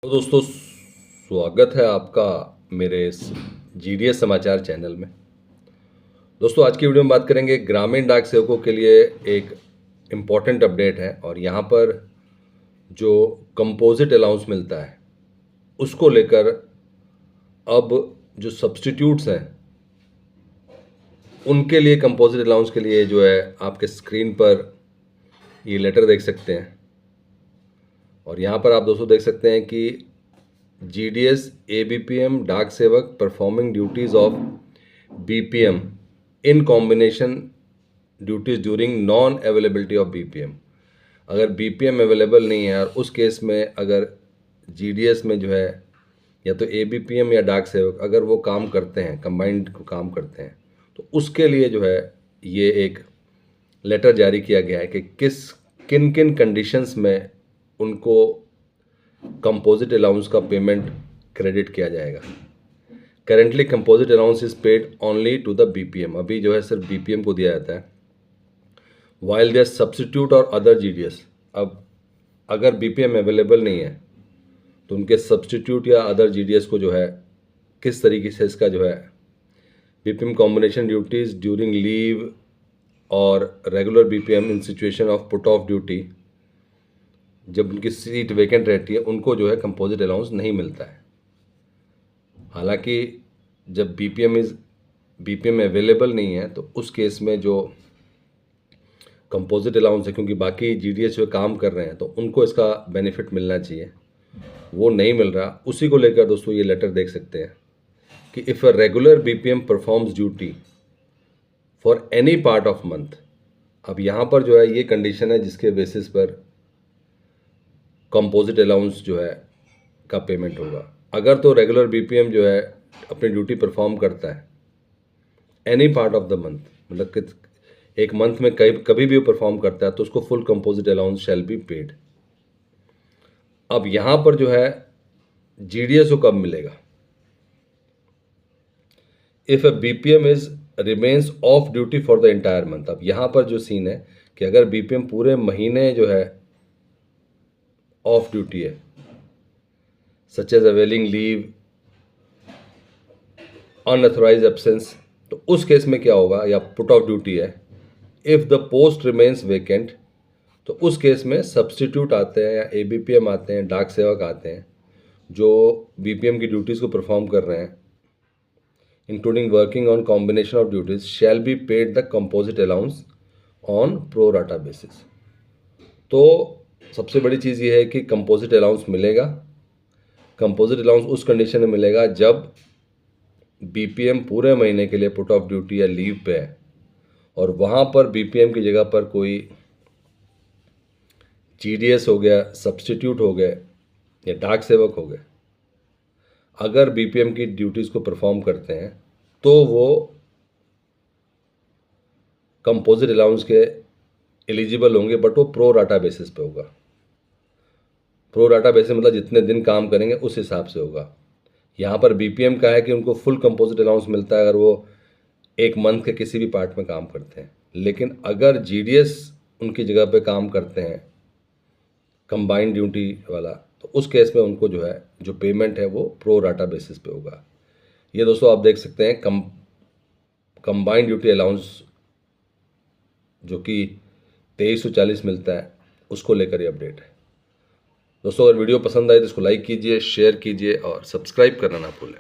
तो दोस्तों, स्वागत है आपका मेरे इस जीडीएस समाचार चैनल में। दोस्तों, आज की वीडियो में बात करेंगे ग्रामीण डाक सेवकों के लिए एक इम्पॉर्टेंट अपडेट है। और यहाँ पर जो कंपोजिट अलाउंस मिलता है उसको लेकर अब जो सब्स्टिट्यूट्स हैं उनके लिए कंपोजिट अलाउंस के लिए जो है आपके स्क्रीन पर ये लेटर देख सकते हैं। और यहाँ पर आप दोस्तों देख सकते हैं कि जीडीएस एबीपीएम डाक सेवक performing duties of BPM in combination duties during non availability of BPM. अगर बीपीएम अवेलेबल नहीं है और उस केस में अगर जीडीएस में जो है या तो एबीपीएम या डाक सेवक अगर वो काम करते हैं, कंबाइंड काम करते हैं, तो उसके लिए जो है ये एक लेटर जारी किया गया है कि किन किन कंडीशंस में उनको कंपोजिट अलाउंस का पेमेंट क्रेडिट किया जाएगा। Currently composite allowance is paid only to the BPM. अभी जो है सिर्फ बीपीएम को दिया जाता है। वाइल देयर सब्स्टिट्यूट और अदर जीडीएस, अब अगर बीपीएम अवेलेबल नहीं है तो उनके सब्स्टिट्यूट या अदर जीडीएस को जो है किस तरीके से इसका जो है BPM combination duties during leave और regular BPM in situation of put off duty, जब उनकी सीट वेकेंट रहती है उनको जो है कंपोजिट अलाउंस नहीं मिलता है। हालांकि जब बीपीएम अवेलेबल नहीं है तो उस केस में जो कंपोजिट अलाउंस है, क्योंकि बाकी जीडीएस जो काम कर रहे हैं तो उनको इसका बेनिफिट मिलना चाहिए, वो नहीं मिल रहा। उसी को लेकर दोस्तों ये लेटर देख सकते हैं कि if a regular BPM performs duty for any part of month. अब यहाँ पर जो है ये कंडीशन है जिसके बेसिस पर कंपोजिट अलाउंस जो है का पेमेंट होगा। अगर तो रेगुलर बीपीएम जो है अपनी ड्यूटी परफॉर्म करता है any part of the month, मतलब कि एक मंथ में कभी भी वो परफॉर्म करता है तो उसको full composite allowance shall be paid. अब यहाँ पर जो है जीडीएस को कब मिलेगा? If a BPM is remains of duty for the entire month. अब यहाँ पर जो सीन है कि अगर बीपीएम पूरे महीने जो है ऑफ ड्यूटी है, such as availing leave, unauthorised absence, तो उस केस में क्या होगा, या पुट ऑफ ड्यूटी है, if the post remains vacant, तो उस केस में सब्स्टिट्यूट आते हैं या एबीपीएम आते हैं, डाक सेवक आते हैं जो बीपीएम की ड्यूटीज़ को परफॉर्म कर रहे हैं, including working on combination of duties, shall be paid the composite allowance on pro rata basis. तो सबसे बड़ी चीज़ ये है कि कंपोजिट अलाउंस मिलेगा। कंपोजिट अलाउंस उस कंडीशन में मिलेगा जब बीपीएम पूरे महीने के लिए पुट ऑफ ड्यूटी या लीव पे है और वहाँ पर बीपीएम की जगह पर कोई जीडीएस हो गया, सब्स्टिट्यूट हो गए या डाक सेवक हो गए, अगर बीपीएम की ड्यूटीज़ को परफॉर्म करते हैं तो वो कंपोजिट अलाउंस के एलिजिबल होंगे, बट वो प्रो राटा बेसिस पे होगा। प्रो राटा बेसिस मतलब जितने दिन काम करेंगे उस हिसाब से होगा। यहाँ पर बीपीएम का है कि उनको फुल कंपोजिट अलाउंस मिलता है अगर वो एक मंथ के किसी भी पार्ट में काम करते हैं। लेकिन अगर जीडीएस उनकी जगह पे काम करते हैं कंबाइंड ड्यूटी वाला, तो उस केस में उनको जो है जो पेमेंट है वो प्रो राटा बेसिस पे होगा। ये दोस्तों आप देख सकते हैं कंबाइंड ड्यूटी अलाउंस जो कि 2340 मिलता है, उसको लेकर ये अपडेट है। दोस्तों, अगर वीडियो पसंद आए तो इसको लाइक कीजिए, शेयर कीजिए और सब्सक्राइब करना ना भूलें।